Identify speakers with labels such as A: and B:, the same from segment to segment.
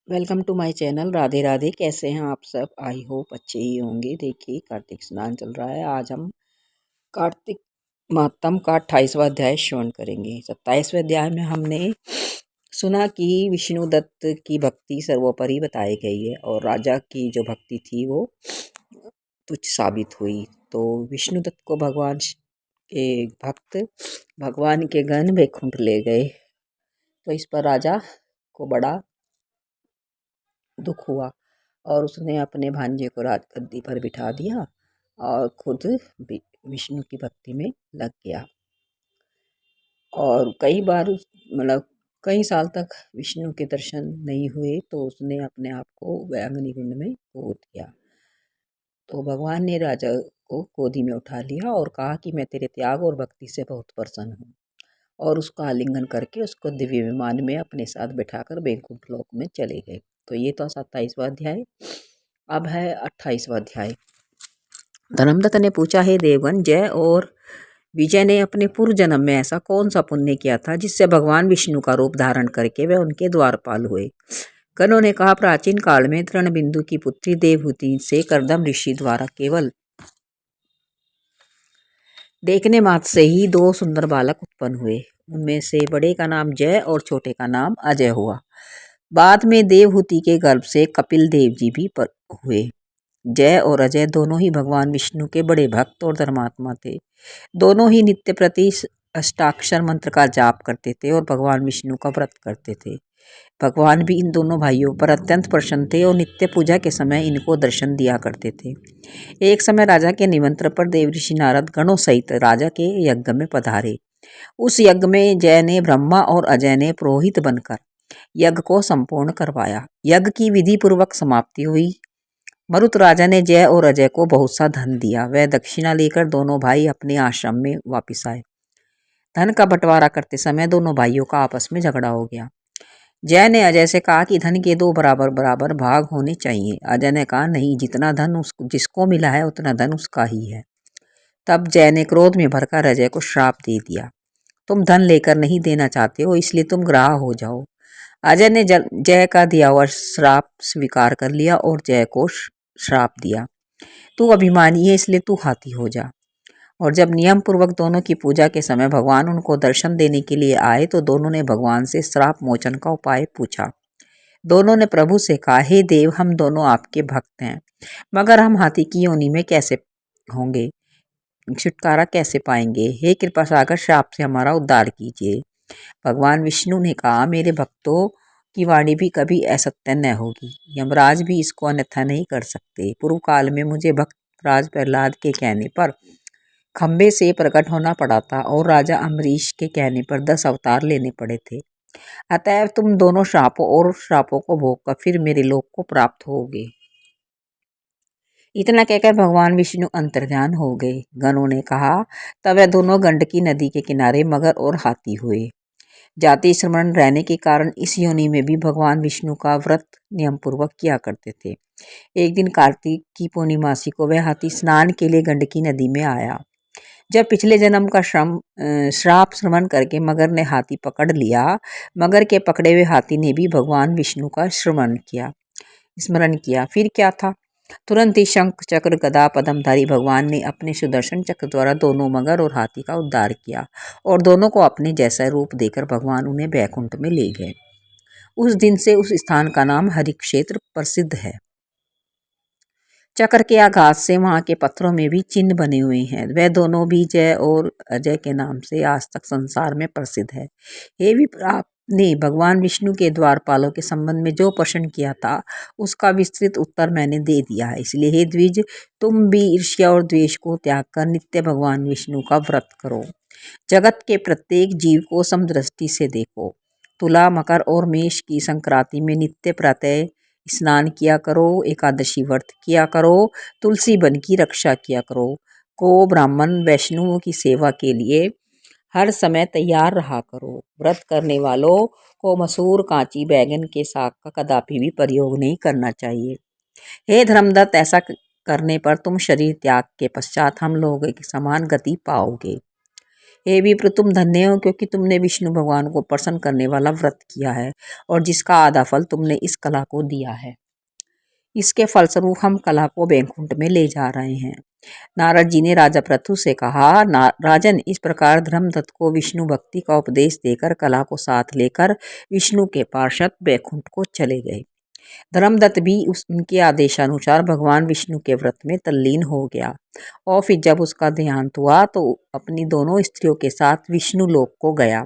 A: Welcome to my channel. Radhe Radhe. कैसे हैं आप सब? आई होप अच्छे ही होंगे। देखिए, कार्तिक स्नान चल रहा है। आज हम कार्तिक मातम का 28वां अध्याय श्रवण करेंगे। 27वें अध्याय में हमने सुना कि विष्णुदत्त की भक्ति सर्वोपरि बताई गई है और राजा की जो भक्ति थी वो तुच्छ साबित हुई। तो विष्णुदत्त को भगवान के भक्त भगवान के गण वैकुंठ ले गए, तो इस पर राजा को बड़ा दुख हुआ और उसने अपने भांजे को राजगद्दी पर बिठा दिया और खुद विष्णु की भक्ति में लग गया। और कई बार मतलब कई साल तक विष्णु के दर्शन नहीं हुए, तो उसने अपने आप को अग्निकुंड में खो दिया। तो भगवान ने राजा को गोदी में उठा लिया और कहा कि मैं तेरे त्याग और भक्ति से बहुत प्रसन्न हूँ, और उसका आलिंगन करके उसको दिव्य विमान में अपने साथ बिठाकर बैकुंठ लोक में चले गए। तो ये तो 27वां अध्याय। अब है 28वां अध्याय। धर्मदत्त ने पूछा, हे देवगण, जय और विजय ने अपने पूर्व जन्म में ऐसा कौन सा पुण्य किया था जिससे भगवान विष्णु का रूप धारण करके वे उनके द्वारपाल हुए? गणों ने कहा, प्राचीन काल में तृणबिंदु की पुत्री देवहूति से कर्दम ऋषि द्वारा केवल देखने मात्र से ही दो सुंदर बालक उत्पन्न हुए। उनमें से बड़े का नाम जय और छोटे का नाम अजय हुआ। बाद में देवहूति के गर्भ से कपिल देव जी भी हुए। जय और अजय दोनों ही भगवान विष्णु के बड़े भक्त और धर्मात्मा थे। दोनों ही नित्य प्रति अष्टाक्षर मंत्र का जाप करते थे और भगवान विष्णु का व्रत करते थे। भगवान भी इन दोनों भाइयों पर अत्यंत प्रसन्न थे और नित्य पूजा के समय इनको दर्शन दिया करते थे। एक समय राजा के निमंत्रण पर देवऋषि नारद गणों सहित राजा के यज्ञ में पधारे। उस यज्ञ में जय ने ब्रह्मा और अजय ने पुरोहित बनकर यज्ञ को संपूर्ण करवाया। यज्ञ की विधि पूर्वक समाप्ति हुई। मरुत राजा ने जय और अजय को बहुत सा धन दिया। वह दक्षिणा लेकर दोनों भाई अपने आश्रम में वापिस आए। धन का बंटवारा करते समय दोनों भाइयों का आपस में झगड़ा हो गया। जय ने अजय से कहा कि धन के दो बराबर बराबर भाग होने चाहिए। अजय ने कहा, नहीं, जितना धन जिसको मिला है उतना धन उसका ही है। तब जय ने क्रोध में भरकर अजय को श्राप दे दिया, तुम धन लेकर नहीं देना चाहते हो, इसलिए तुम ग्राह हो जाओ। अजय ने जय का दिया हुआ श्राप स्वीकार कर लिया और जय को श्राप दिया, तू अभिमानी है इसलिए तू हाथी हो जा। और जब नियम पूर्वक दोनों की पूजा के समय भगवान उनको दर्शन देने के लिए आए, तो दोनों ने भगवान से श्राप मोचन का उपाय पूछा। दोनों ने प्रभु से कहा, हे देव, हम दोनों आपके भक्त हैं, मगर हम हाथी की योनि में कैसे होंगे? छुटकारा कैसे पाएंगे? हे कृपा सागर, श्राप से हमारा उद्धार कीजिए। भगवान विष्णु ने कहा, मेरे भक्तों की वाणी भी कभी असत्य न होगी। यमराज भी इसको अन्यथा नहीं कर सकते। पूर्व काल में मुझे भक्त राज प्रहलाद के कहने पर खंबे से प्रकट होना पड़ा था और राजा अम्बरीश के कहने पर 10 अवतार लेने पड़े थे। अतएव तुम दोनों श्रापों को भोगकर फिर मेरे लोक को प्राप्त होगे। इतना कहकर भगवान विष्णु अंतर्ध्यान हो गए। गणों ने कहा, तब वह दोनों गंडकी नदी के किनारे मगर और हाथी हुए। जाति श्रमण रहने के कारण इस योनि में भी भगवान विष्णु का व्रत नियम पूर्वक किया करते थे। एक दिन कार्तिक की पूर्णिमासी को वह हाथी स्नान के लिए गंडकी नदी में आया। जब पिछले जन्म का श्राप श्रवण करके मगर ने हाथी पकड़ लिया, मगर के पकड़े हुए हाथी ने भी भगवान विष्णु का स्मरण किया। फिर क्या था? तुरंत ही शंख चक्र गदा पद्मधारी भगवान ने अपने सुदर्शन चक्र द्वारा दोनों मगर और हाथी का उद्धार किया और दोनों को अपने जैसा रूप देकर भगवान उन्हें बैकुंठ में ले गए। उस दिन से उस स्थान का नाम हरिक्षेत्र प्रसिद्ध है। चक्र के आघात से वहां के पत्थरों में भी चिन्ह बने हुए हैं। वह दोनों भी जय और अजय के नाम से आज तक संसार में प्रसिद्ध है। हे विप्र, आपने भगवान विष्णु के द्वारपालों के संबंध में जो प्रश्न किया था उसका विस्तृत उत्तर मैंने दे दिया है। इसलिए हे द्विज, तुम भी ईर्ष्या और द्वेष को त्याग कर नित्य भगवान विष्णु का व्रत करो। जगत के प्रत्येक जीव को समदृष्टि से देखो। तुला, मकर और मेष की संक्रांति में नित्य प्रातः स्नान किया करो, एकादशी व्रत किया करो, तुलसी वन की रक्षा किया करो, गो ब्राह्मण वैष्णवों की सेवा के लिए हर समय तैयार रहा करो। व्रत करने वालों को मसूर, कांची, बैगन के साग का कदापि भी प्रयोग नहीं करना चाहिए। हे धर्मदत्त, ऐसा करने पर तुम शरीर त्याग के पश्चात हम लोगों की समान गति पाओगे। हे विप्र, तुम धन्य हो क्योंकि तुमने विष्णु भगवान को प्रसन्न करने वाला व्रत किया है और जिसका आधा फल तुमने इस कला को दिया है। इसके फलस्वरूप हम कला को वैकुंठ में ले जा रहे हैं। नारद जी ने राजा पृथु से कहा, राजन, इस प्रकार धर्मदत्त को विष्णु भक्ति का उपदेश देकर कला को साथ लेकर विष्णु के पार्षद वैकुंठ को चले गए। धर्मदत्त भी उनके आदेशानुसार भगवान विष्णु के व्रत में तल्लीन हो गया और फिर जब उसका देहांत हुआ तो अपनी दोनों स्त्रियों के साथ विष्णु लोक को गया।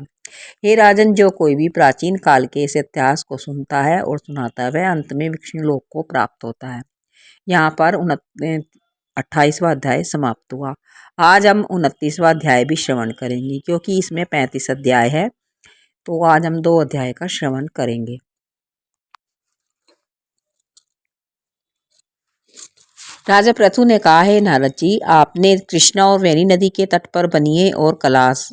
A: हे राजन, जो कोई भी प्राचीन काल के इस इतिहास को सुनता है और सुनाता है वह अंत में विष्णु लोक को प्राप्त होता है। यहाँ पर 28वां अध्याय समाप्त हुआ। आज हम 29वां अध्याय भी श्रवण करेंगे क्योंकि इसमें 35 अध्याय है, तो आज हम 2 अध्याय का श्रवण करेंगे। राजा पृथु ने कहा, हे नारद जी, आपने कृष्णा और वेणी नदी के तट पर बनिए और कैलाश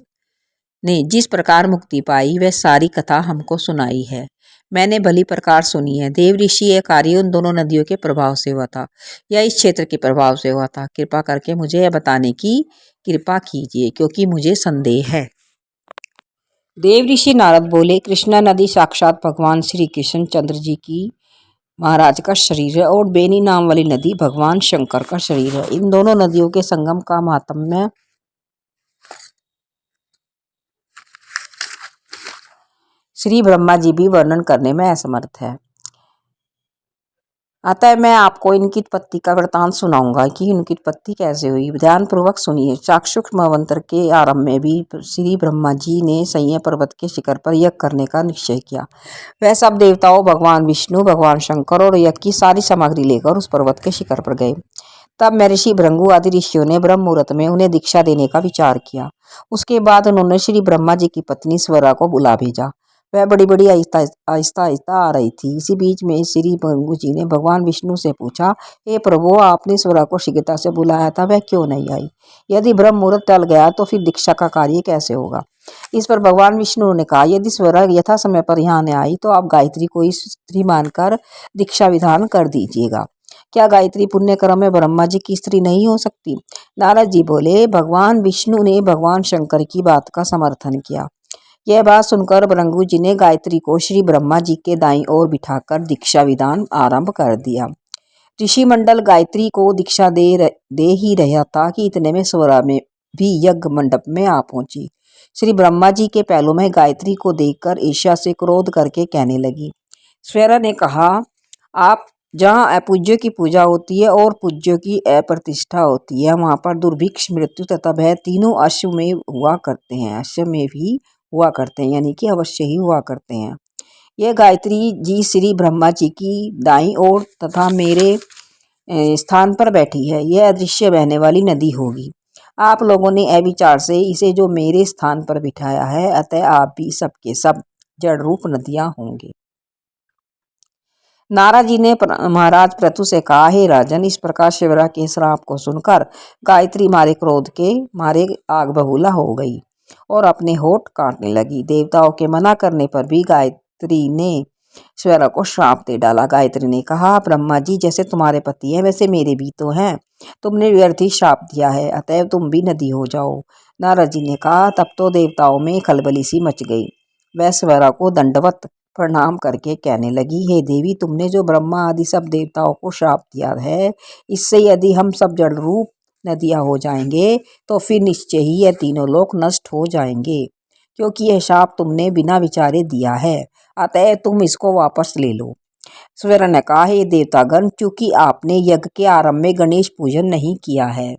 A: ने जिस प्रकार मुक्ति पाई वह सारी कथा हमको सुनाई है। मैंने भली प्रकार सुनी है। देव ऋषि, यह कार्य उन दोनों नदियों के प्रभाव से हुआ था या इस क्षेत्र के प्रभाव से हुआ था? कृपा करके मुझे यह बताने की कृपा कीजिए क्योंकि मुझे संदेह है। देव ऋषि नारद बोले, कृष्णा नदी साक्षात भगवान श्री कृष्ण चंद्र जी की महाराज का शरीर है और बेनी नाम वाली नदी भगवान शंकर का शरीर है। इन दोनों नदियों के संगम का महात्म्य श्री ब्रह्मा जी भी वर्णन करने में असमर्थ है। अतः मैं आपको इनकी उत्पत्ति का वृतांत सुनाऊंगा कि इनकी उत्पत्ति कैसे हुई। ध्यान पूर्वक सुनिए। चाक्षुष मन्वंतर के आरंभ में भी श्री ब्रह्मा जी ने संयम पर्वत के शिखर पर यज्ञ करने का निश्चय किया। वह सब देवताओं, भगवान विष्णु, भगवान शंकर और यज्ञ की सारी सामग्री लेकर उस पर्वत के शिखर पर गए। तब महर्षि भृगु आदि ऋषियों ने ब्रह्म मुहूर्त में उन्हें दीक्षा देने का विचार किया। उसके बाद उन्होंने श्री ब्रह्मा जी की पत्नी स्वरा को बुला भेजा। वह बड़ी बड़ी आहिस्ता आहिस्ता आ रही थी। इसी बीच में श्री भृगु जी ने भगवान विष्णु से पूछा, हे प्रभु, आपने स्वरा को शीघ्रता से बुलाया था, वह क्यों नहीं आई? यदि ब्रह्म मुहूर्त टल गया तो फिर दीक्षा का कार्य कैसे होगा? इस पर भगवान विष्णु ने कहा, यदि स्वरा यथा समय पर यहाँ न आई तो आप गायत्री को स्त्री मानकर दीक्षा विधान कर दीजिएगा। क्या गायत्री पुण्य कर्म में ब्रह्मा जी की स्त्री नहीं हो सकती? नारद जी बोले, भगवान विष्णु ने भगवान शंकर की बात का समर्थन किया। यह बात सुनकर भृगु जी ने गायत्री को श्री ब्रह्मा जी के दाईं ओर बिठाकर दीक्षा विधान आरंभ कर दिया। ऋषि मंडल गायत्री को दीक्षा दे ही रहा था कि इतने में स्वरा में भी यज्ञ मंडप में आ पहुंची। श्री ब्रह्मा जी के पहलू में गायत्री को देखकर ईर्ष्या से क्रोध करके कहने लगी। स्वरा ने कहा, आप जहाँ अपूज्य की पूजा होती है और पूज्य की अप्रतिष्ठा होती है वहाँ पर दुर्भिक्ष, मृत्यु तथा भय तीनों अश्वमेव हुआ करते हैं। अश्वमेव ही हुआ करते हैं, यानी कि अवश्य ही हुआ करते हैं। यह गायत्री जी श्री ब्रह्मा जी की दाईं ओर तथा मेरे स्थान पर बैठी है। यह अदृश्य बहने वाली नदी होगी। आप लोगों ने अविचार से इसे जो मेरे स्थान पर बिठाया है, अतः आप भी सबके सब जड़ रूप नदियां होंगे। नारद जी ने महाराज पृथु से कहा, हे राजन, इस प्रकार शिवरा के श्राप को सुनकर गायत्री मारे क्रोध के मारे आग बबूला हो गई और अपने होठ काटने लगी। देवताओं के मना करने पर भी गायत्री ने शिवरा को श्राप दे डाला। गायत्री ने कहा, ब्रह्मा जी जैसे तुम्हारे पति हैं वैसे मेरे भी तो हैं। तुमने व्यर्थ ही श्राप दिया है, अतएव तुम भी नदी हो जाओ। नारद जी ने कहा, तब तो देवताओं में खलबली सी मच गई। वह शिवरा को दंडवत प्रणाम करके कहने लगी, हे देवी, तुमने जो ब्रह्मा आदि सब देवताओं को श्राप दिया है, इससे यदि हम सब जल रूप नदियां हो जाएंगे तो फिर निश्चय ही यह तीनों लोक नष्ट हो जाएंगे, क्योंकि यह श्राप तुमने बिना विचारे दिया है। अतः तुम इसको वापस ले लो। स्वरा ने कहा, हे देवतागण, चूंकि आपने यज्ञ के आरंभ में गणेश पूजन नहीं किया है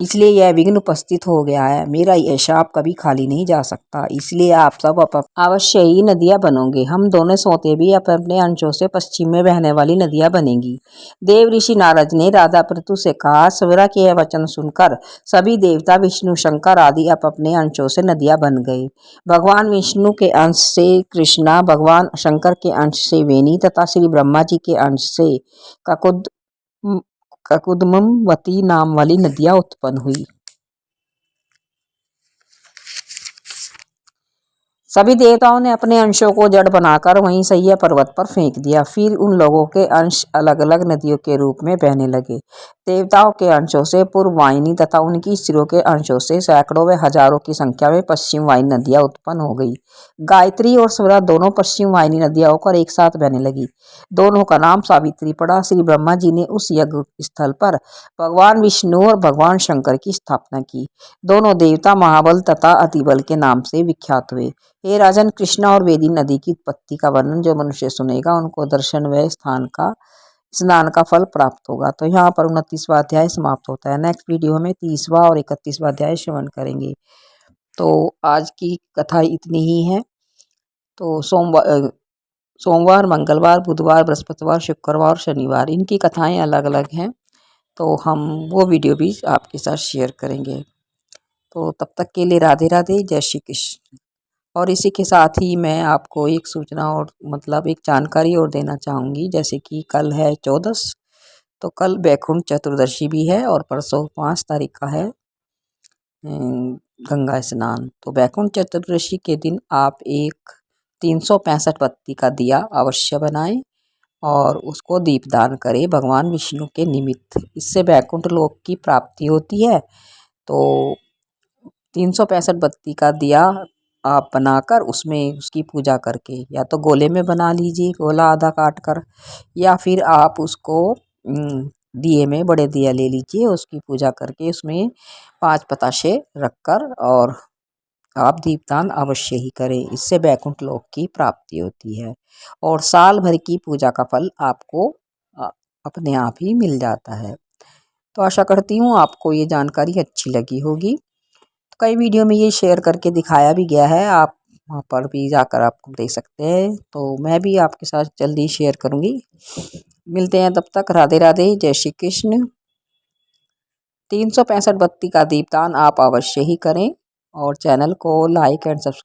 A: इसलिए यह विघ्न उपस्थित हो गया है। मेरा यह शाप कभी खाली नहीं जा सकता, इसलिए आप सब अवश्य ही नदियां बनोगे। हम दोनों सोते भी अपने अंशों से पश्चिम में बहने वाली नदियां बनेंगी। देव ऋषि नारद ने राजा पृथु से कहा, स्वरा के यह वचन सुनकर सभी देवता विष्णु, शंकर आदि अपने अंशों से नदियां बन गए। भगवान विष्णु के अंश से कृष्णा, भगवान शंकर के अंश से वेणी तथा श्री ब्रह्मा जी के अंश से ककुदमवती नाम वाली नदियां उत्पन्न हुई। सभी देवताओं ने अपने अंशों को जड़ बनाकर वहीं सह्य पर्वत पर फेंक दिया। फिर उन लोगों के अंश अलग अलग नदियों के रूप में बहने लगे। देवताओं के अंशों से पूर्व वाहिनी तथा उनकी स्त्रियों के अंशों से सैकड़ों व हजारों की संख्या में पश्चिम वाहिनी नदियां उत्पन्न हो गई। गायत्री और स्वरा दोनों पश्चिम वाहिनी नदियां होकर एक साथ बहने लगी। दोनों का नाम सावित्री पड़ा। श्री ब्रह्मा जी ने उस यज्ञ स्थल पर भगवान विष्णु और भगवान शंकर की स्थापना की। दोनों देवता महाबल तथा अतिबल के नाम से विख्यात हुए। हे राजन, कृष्णा और वेदी नदी की उत्पत्ति का वर्णन जो मनुष्य सुनेगा उनको दर्शन व स्नान का फल प्राप्त होगा। तो यहाँ पर 29वां अध्याय समाप्त होता है। नेक्स्ट वीडियो में 30वां और 31वां अध्याय श्रवण करेंगे। तो आज की कथा इतनी ही है। तो सोमवार, मंगलवार, बुधवार, बृहस्पतिवार, शुक्रवार और शनिवार इनकी कथाएं अलग अलग हैं। तो हम वो वीडियो भी आपके साथ शेयर करेंगे। तो तब तक के लिए राधे राधे, जय श्री कृष्ण। और इसी के साथ ही मैं आपको एक सूचना और मतलब एक जानकारी और देना चाहूँगी। जैसे कि कल है 14, तो कल बैकुंठ चतुर्दशी भी है और परसों 5 तारीख का है गंगा स्नान। तो बैकुंठ चतुर्दशी के दिन आप एक 365 बत्ती का दिया अवश्य बनाएं और उसको दीपदान करें भगवान विष्णु के निमित्त। इससे बैकुंठ लोक की प्राप्ति होती है। तो 365 बत्ती का दिया आप बनाकर उसमें उसकी पूजा करके, या तो गोले में बना लीजिए, गोला आधा काट कर, या फिर आप उसको दिए में बड़े दिया ले लीजिए, उसकी पूजा करके उसमें 5 बताशे रखकर और आप दीपदान अवश्य ही करें। इससे बैकुंठ लोक की प्राप्ति होती है और साल भर की पूजा का फल आपको अपने आप ही मिल जाता है। तो आशा करती हूँ आपको ये जानकारी अच्छी लगी होगी। तो कई वीडियो में ये शेयर करके दिखाया भी गया है, आप वहाँ पर भी जाकर आप देख सकते हैं। तो मैं भी आपके साथ जल्दी शेयर करूँगी। मिलते हैं, तब तक राधे राधे, जय श्री कृष्ण। 365 बत्ती का दीपदान आप अवश्य ही करें और चैनल को लाइक एंड सब्सक्राइब